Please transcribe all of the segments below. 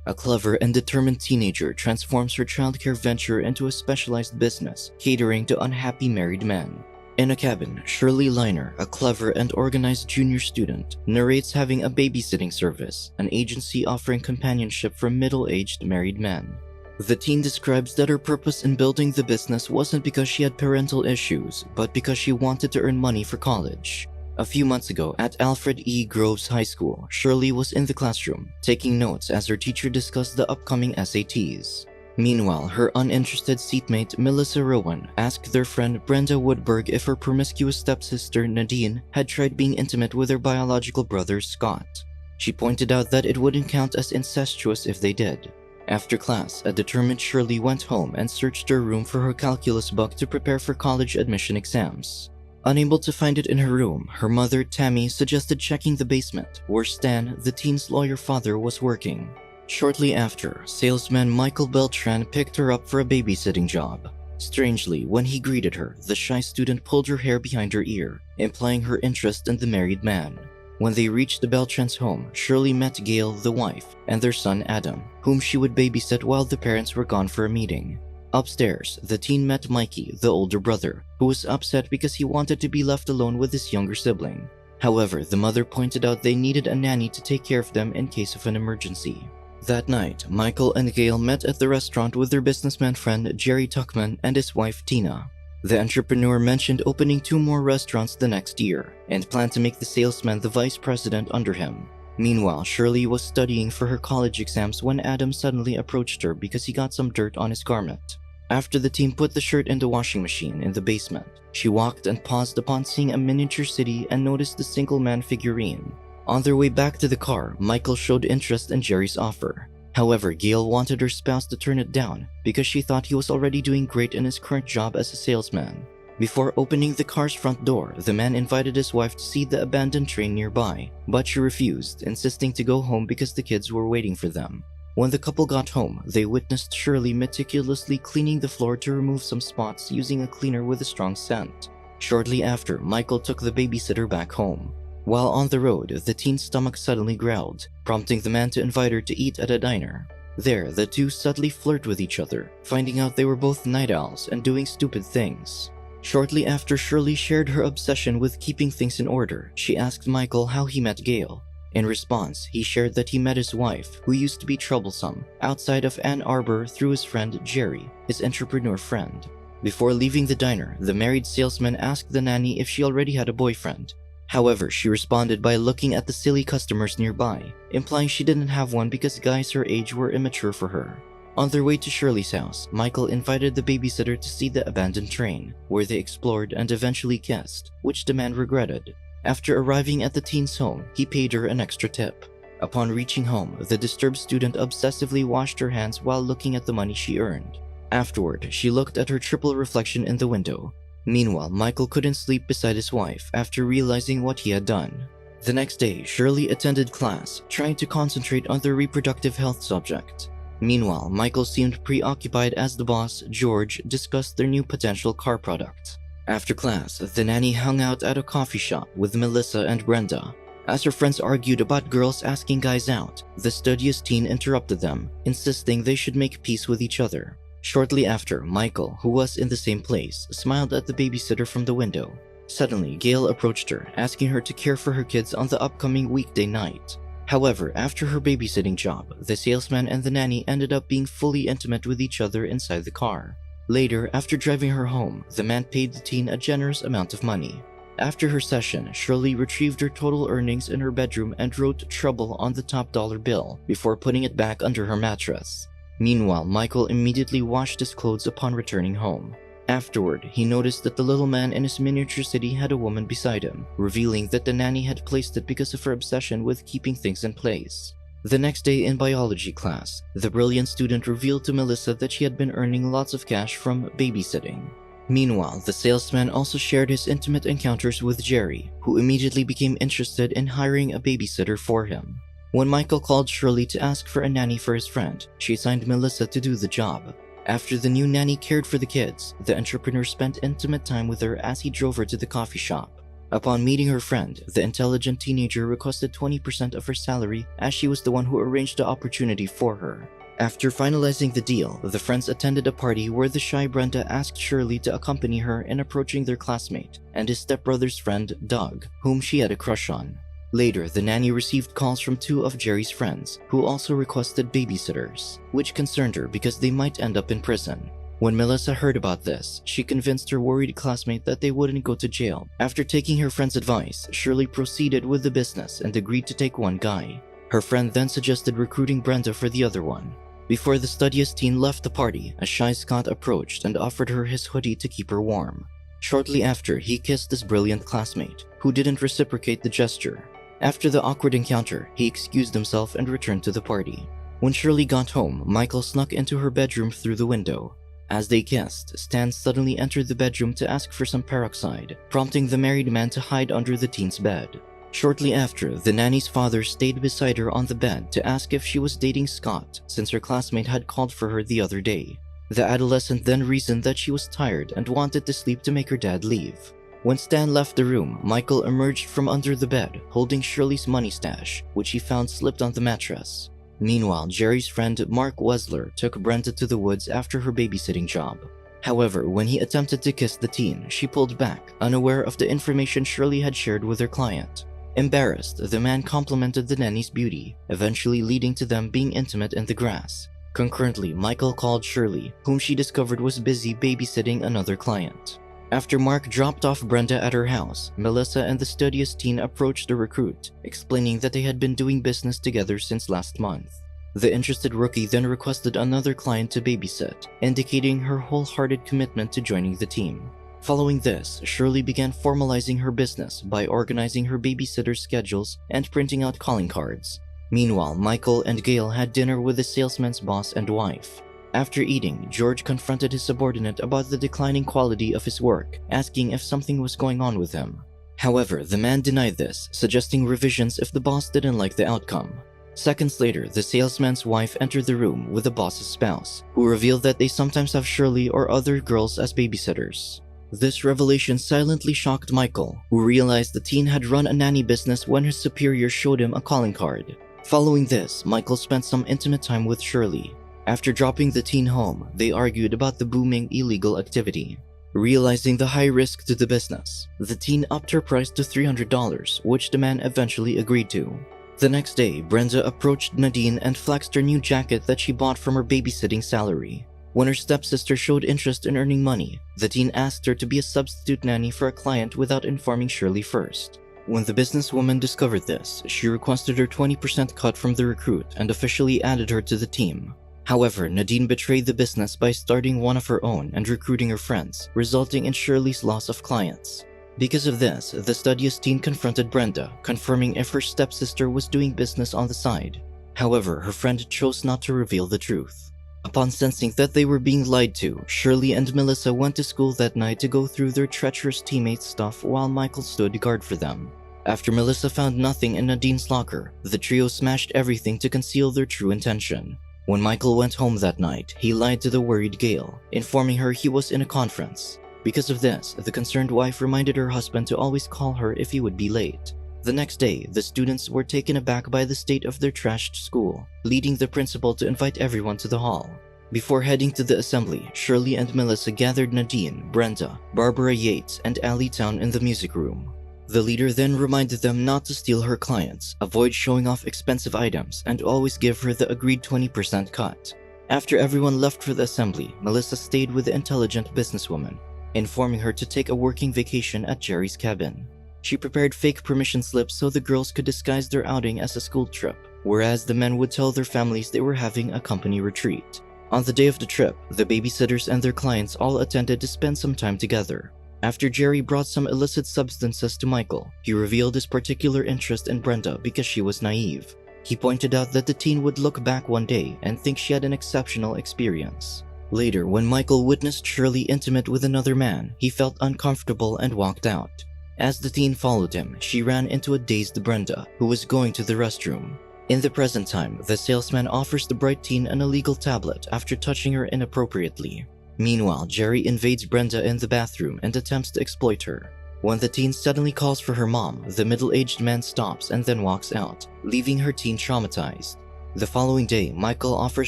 A clever and determined teenager transforms her childcare venture into a specialized business catering to unhappy married men. In a cabin, Shirley Lyner, a clever and organized junior student, narrates having a babysitting service, an agency offering companionship for middle-aged married men. The teen describes that her purpose in building the business wasn't because she had parental issues, but because she wanted to earn money for college. A few months ago, at Alfred E. Groves High School, Shirley was in the classroom, taking notes as her teacher discussed the upcoming SATs. Meanwhile, her uninterested seatmate Melissa Rowan asked their friend Brenda Woodberg if her promiscuous stepsister Nadine had tried being intimate with her biological brother Scott. She pointed out that it wouldn't count as incestuous if they did. After class, a determined Shirley went home and searched her room for her calculus book to prepare for college admission exams. Unable to find it in her room, her mother, Tammy, suggested checking the basement, where Stan, the teen's lawyer father, was working. Shortly after, salesman Michael Beltran picked her up for a babysitting job. Strangely, when he greeted her, the shy student pulled her hair behind her ear, implying her interest in the married man. When they reached the Beltrans' home, Shirley met Gail, the wife, and their son Adam, whom she would babysit while the parents were gone for a meeting. Upstairs, the teen met Mikey, the older brother, who was upset because he wanted to be left alone with his younger sibling. However, the mother pointed out they needed a nanny to take care of them in case of an emergency. That night, Michael and Gail met at the restaurant with their businessman friend Jerry Tuckman and his wife Tina. The entrepreneur mentioned opening 2 more restaurants the next year and planned to make the salesman the vice president under him. Meanwhile, Shirley was studying for her college exams when Adam suddenly approached her because he got some dirt on his garment. After the team put the shirt in the washing machine in the basement, she walked and paused upon seeing a miniature city and noticed the single man figurine. On their way back to the car, Michael showed interest in Jerry's offer. However, Gail wanted her spouse to turn it down because she thought he was already doing great in his current job as a salesman. Before opening the car's front door, the man invited his wife to see the abandoned train nearby, but she refused, insisting to go home because the kids were waiting for them. When the couple got home, they witnessed Shirley meticulously cleaning the floor to remove some spots using a cleaner with a strong scent. Shortly after, Michael took the babysitter back home. While on the road, the teen's stomach suddenly growled, prompting the man to invite her to eat at a diner. There, the two subtly flirt with each other, finding out they were both night owls and doing stupid things. Shortly after Shirley shared her obsession with keeping things in order, she asked Michael how he met Gail. In response, he shared that he met his wife, who used to be troublesome, outside of Ann Arbor through his friend Jerry, his entrepreneur friend. Before leaving the diner, the married salesman asked the nanny if she already had a boyfriend. However, she responded by looking at the silly customers nearby, implying she didn't have one because guys her age were immature for her. On their way to Shirley's house, Michael invited the babysitter to see the abandoned train, where they explored and eventually kissed, which the man regretted. After arriving at the teen's home, he paid her an extra tip. Upon reaching home, the disturbed student obsessively washed her hands while looking at the money she earned. Afterward, she looked at her triple reflection in the window. Meanwhile, Michael couldn't sleep beside his wife after realizing what he had done. The next day, Shirley attended class, trying to concentrate on the reproductive health subject. Meanwhile, Michael seemed preoccupied as the boss, George, discussed their new potential car product. After class, the nanny hung out at a coffee shop with Melissa and Brenda. As her friends argued about girls asking guys out, the studious teen interrupted them, insisting they should make peace with each other. Shortly after, Michael, who was in the same place, smiled at the babysitter from the window. Suddenly, Gail approached her, asking her to care for her kids on the upcoming weekday night. However, after her babysitting job, the salesman and the nanny ended up being fully intimate with each other inside the car. Later, after driving her home, the man paid the teen a generous amount of money. After her session, Shirley retrieved her total earnings in her bedroom and wrote "trouble" on the top dollar bill before putting it back under her mattress. Meanwhile, Michael immediately washed his clothes upon returning home. Afterward, he noticed that the little man in his miniature city had a woman beside him, revealing that the nanny had placed it because of her obsession with keeping things in place. The next day in biology class, the brilliant student revealed to Melissa that she had been earning lots of cash from babysitting. Meanwhile, the salesman also shared his intimate encounters with Jerry, who immediately became interested in hiring a babysitter for him. When Michael called Shirley to ask for a nanny for his friend, she assigned Melissa to do the job. After the new nanny cared for the kids, the entrepreneur spent intimate time with her as he drove her to the coffee shop. Upon meeting her friend, the intelligent teenager requested 20% of her salary as she was the one who arranged the opportunity for her. After finalizing the deal, the friends attended a party where the shy Brenda asked Shirley to accompany her in approaching their classmate and his stepbrother's friend, Doug, whom she had a crush on. Later, the nanny received calls from 2 of Jerry's friends, who also requested babysitters, which concerned her because they might end up in prison. When Melissa heard about this, she convinced her worried classmate that they wouldn't go to jail. After taking her friend's advice, Shirley proceeded with the business and agreed to take one guy. Her friend then suggested recruiting Brenda for the other one. Before the studious teen left the party, a shy Scott approached and offered her his hoodie to keep her warm. Shortly after, he kissed his brilliant classmate, who didn't reciprocate the gesture. After the awkward encounter, he excused himself and returned to the party. When Shirley got home, Michael snuck into her bedroom through the window. As they kissed, Stan suddenly entered the bedroom to ask for some peroxide, prompting the married man to hide under the teen's bed. Shortly after, the nanny's father stayed beside her on the bed to ask if she was dating Scott, since her classmate had called for her the other day. The adolescent then reasoned that she was tired and wanted to sleep to make her dad leave. When Stan left the room, Michael emerged from under the bed, holding Shirley's money stash, which he found slipped on the mattress. Meanwhile, Jerry's friend Mark Wesler took Brenda to the woods after her babysitting job. However, when he attempted to kiss the teen, she pulled back, unaware of the information Shirley had shared with her client. Embarrassed, the man complimented the nanny's beauty, eventually leading to them being intimate in the grass. Concurrently, Michael called Shirley, whom she discovered was busy babysitting another client. After Mark dropped off Brenda at her house, Melissa and the studious teen approached the recruit, explaining that they had been doing business together since last month. The interested rookie then requested another client to babysit, indicating her wholehearted commitment to joining the team. Following this, Shirley began formalizing her business by organizing her babysitter's schedules and printing out calling cards. Meanwhile, Michael and Gail had dinner with the salesman's boss and wife. After eating, George confronted his subordinate about the declining quality of his work, asking if something was going on with him. However, the man denied this, suggesting revisions if the boss didn't like the outcome. Seconds later, the salesman's wife entered the room with the boss's spouse, who revealed that they sometimes have Shirley or other girls as babysitters. This revelation silently shocked Michael, who realized the teen had run a nanny business when his superior showed him a calling card. Following this, Michael spent some intimate time with Shirley. After dropping the teen home, they argued about the booming illegal activity. Realizing the high risk to the business, the teen upped her price to $300, which the man eventually agreed to. The next day, Brenda approached Nadine and flexed her new jacket that she bought from her babysitting salary. When her stepsister showed interest in earning money, the teen asked her to be a substitute nanny for a client without informing Shirley first. When the businesswoman discovered this, she requested her 20% cut from the recruit and officially added her to the team. However, Nadine betrayed the business by starting one of her own and recruiting her friends, resulting in Shirley's loss of clients. Because of this, the studious teen confronted Brenda, confirming if her stepsister was doing business on the side. However, her friend chose not to reveal the truth. Upon sensing that they were being lied to, Shirley and Melissa went to school that night to go through their treacherous teammates' stuff while Michael stood guard for them. After Melissa found nothing in Nadine's locker, the trio smashed everything to conceal their true intention. When Michael went home that night, he lied to the worried Gail, informing her he was in a conference. Because of this, the concerned wife reminded her husband to always call her if he would be late. The next day, the students were taken aback by the state of their trashed school, leading the principal to invite everyone to the hall. Before heading to the assembly, Shirley and Melissa gathered Nadine, Brenda, Barbara Yates, and Allie Town in the music room. The leader then reminded them not to steal her clients, avoid showing off expensive items, and always give her the agreed 20% cut. After everyone left for the assembly, Melissa stayed with the intelligent businesswoman, informing her to take a working vacation at Jerry's cabin. She prepared fake permission slips so the girls could disguise their outing as a school trip, whereas the men would tell their families they were having a company retreat. On the day of the trip, the babysitters and their clients all attended to spend some time together. After Jerry brought some illicit substances to Michael, he revealed his particular interest in Brenda because she was naive. He pointed out that the teen would look back one day and think she had an exceptional experience. Later, when Michael witnessed Shirley intimate with another man, he felt uncomfortable and walked out. As the teen followed him, she ran into a dazed Brenda, who was going to the restroom. In the present time, the salesman offers the bright teen an illegal tablet after touching her inappropriately. Meanwhile, Jerry invades Brenda in the bathroom and attempts to exploit her. When the teen suddenly calls for her mom, the middle-aged man stops and then walks out, leaving her teen traumatized. The following day, Michael offers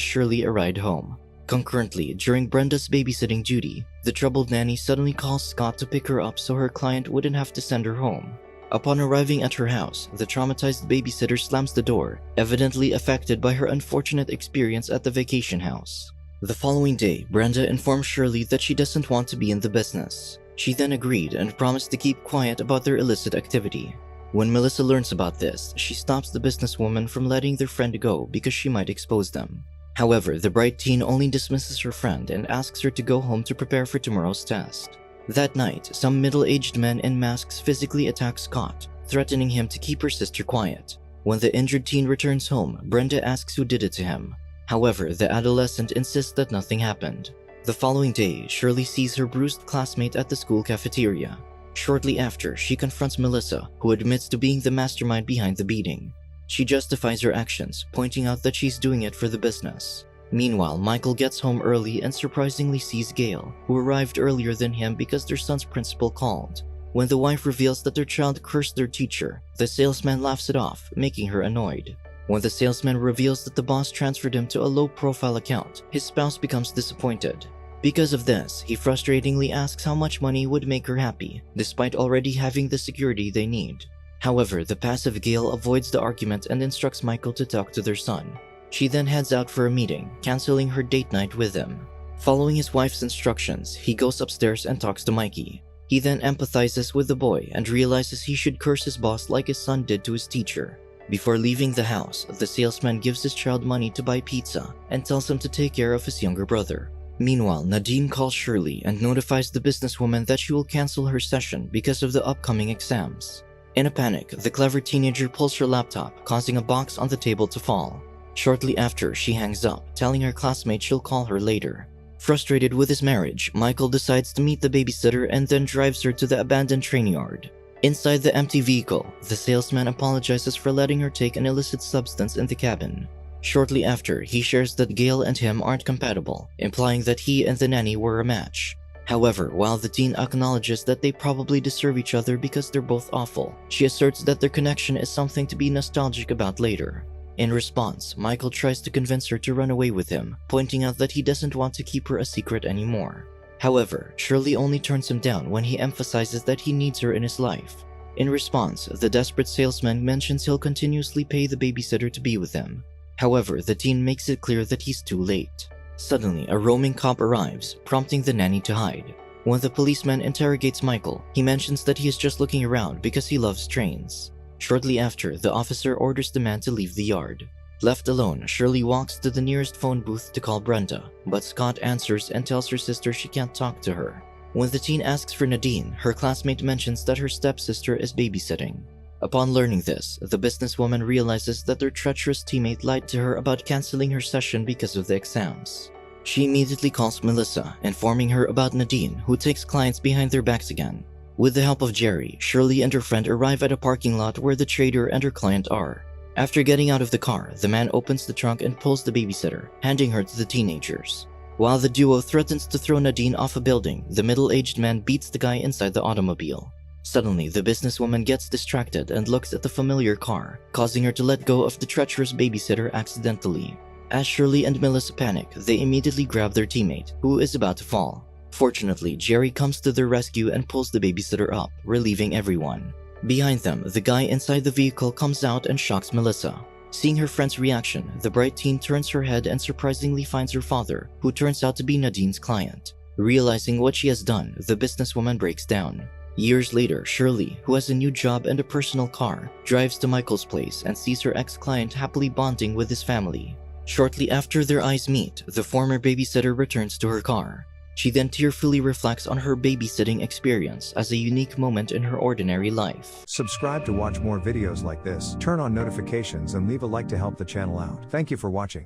Shirley a ride home. Concurrently, during Brenda's babysitting duty, the troubled nanny suddenly calls Scott to pick her up so her client wouldn't have to send her home. Upon arriving at her house, the traumatized babysitter slams the door, evidently affected by her unfortunate experience at the vacation house. The following day, Brenda informs Shirley that she doesn't want to be in the business. She then agreed and promised to keep quiet about their illicit activity. When Melissa learns about this, she stops the businesswoman from letting their friend go because she might expose them. However, the bright teen only dismisses her friend and asks her to go home to prepare for tomorrow's test. That night, some middle-aged men in masks physically attack Scott, threatening him to keep her sister quiet. When the injured teen returns home, Brenda asks who did it to him. However, the adolescent insists that nothing happened. The following day, Shirley sees her bruised classmate at the school cafeteria. Shortly after, she confronts Melissa, who admits to being the mastermind behind the beating. She justifies her actions, pointing out that she's doing it for the business. Meanwhile, Michael gets home early and surprisingly sees Gail, who arrived earlier than him because their son's principal called. When the wife reveals that their child cursed their teacher, the salesman laughs it off, making her annoyed. When the salesman reveals that the boss transferred him to a low-profile account, his spouse becomes disappointed. Because of this, he frustratingly asks how much money would make her happy, despite already having the security they need. However, the passive Gail avoids the argument and instructs Michael to talk to their son. She then heads out for a meeting, canceling her date night with him. Following his wife's instructions, he goes upstairs and talks to Mikey. He then empathizes with the boy and realizes he should curse his boss like his son did to his teacher. Before leaving the house, the salesman gives his child money to buy pizza and tells him to take care of his younger brother. Meanwhile, Nadine calls Shirley and notifies the businesswoman that she will cancel her session because of the upcoming exams. In a panic, the clever teenager pulls her laptop, causing a box on the table to fall. Shortly after, she hangs up, telling her classmate she'll call her later. Frustrated with his marriage, Michael decides to meet the babysitter and then drives her to the abandoned train yard. Inside the empty vehicle, the salesman apologizes for letting her take an illicit substance in the cabin. Shortly after, he shares that Gail and him aren't compatible, implying that he and the nanny were a match. However, while the teen acknowledges that they probably deserve each other because they're both awful, she asserts that their connection is something to be nostalgic about later. In response, Michael tries to convince her to run away with him, pointing out that he doesn't want to keep her a secret anymore. However, Shirley only turns him down when he emphasizes that he needs her in his life. In response, the desperate salesman mentions he'll continuously pay the babysitter to be with him. However, the teen makes it clear that he's too late. Suddenly, a roaming cop arrives, prompting the nanny to hide. When the policeman interrogates Michael, he mentions that he is just looking around because he loves trains. Shortly after, the officer orders the man to leave the yard. Left alone, Shirley walks to the nearest phone booth to call Brenda, but Scott answers and tells her sister she can't talk to her. When the teen asks for Nadine, her classmate mentions that her stepsister is babysitting. Upon learning this, the businesswoman realizes that their treacherous teammate lied to her about canceling her session because of the exams. She immediately calls Melissa, informing her about Nadine, who takes clients behind their backs again. With the help of Jerry, Shirley and her friend arrive at a parking lot where the trader and her client are. After getting out of the car, the man opens the trunk and pulls the babysitter, handing her to the teenagers. While the duo threatens to throw Nadine off a building, the middle-aged man beats the guy inside the automobile. Suddenly, the businesswoman gets distracted and looks at the familiar car, causing her to let go of the treacherous babysitter accidentally. As Shirley and Melissa panic, they immediately grab their teammate, who is about to fall. Fortunately, Jerry comes to their rescue and pulls the babysitter up, relieving everyone. Behind them, the guy inside the vehicle comes out and shocks Melissa. Seeing her friend's reaction, the bright teen turns her head and surprisingly finds her father, who turns out to be Nadine's client. Realizing what she has done, the businesswoman breaks down. Years later, Shirley, who has a new job and a personal car, drives to Michael's place and sees her ex-client happily bonding with his family. Shortly after their eyes meet, the former babysitter returns to her car. She then tearfully reflects on her babysitting experience as a unique moment in her ordinary life. Subscribe to watch more videos like this, turn on notifications and leave a like to help the channel out. Thank you for watching.